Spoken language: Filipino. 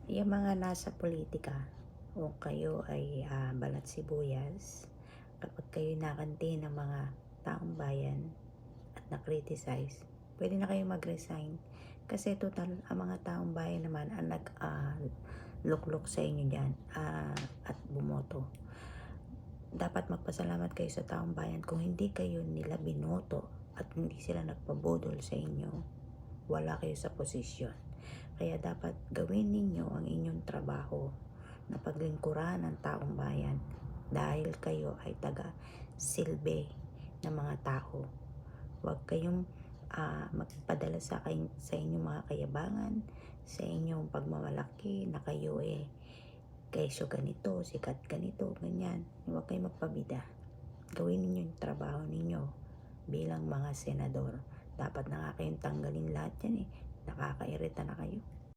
Yung mga nasa politika o kayo ay balat sibuyas, kapag kayo nakanti ng mga taong bayan at na-criticize, pwede na kayo mag-resign. Kasi total, ang mga taong bayan naman ang luklok sa inyo dyan at bumoto. Dapat magpasalamat kayo sa taong bayan kung hindi kayo nila binoto at hindi sila nagpabudol sa inyo, wala kayo sa posisyon. Kaya dapat gawin ninyo ang inyong trabaho na paglingkuran ng taong bayan dahil kayo ay taga-silbi ng mga tao. Huwag kayong magpadala sa inyong mga kayabangan, sa inyong pagmamalaki na kayo kesyo ganito, sikat ganito, ganyan. Huwag kayong magpabida. Gawin ninyo yung trabaho ninyo bilang mga senador. Dapat na nga kayong tanggalin lahat yan. Nakakairita na kayo.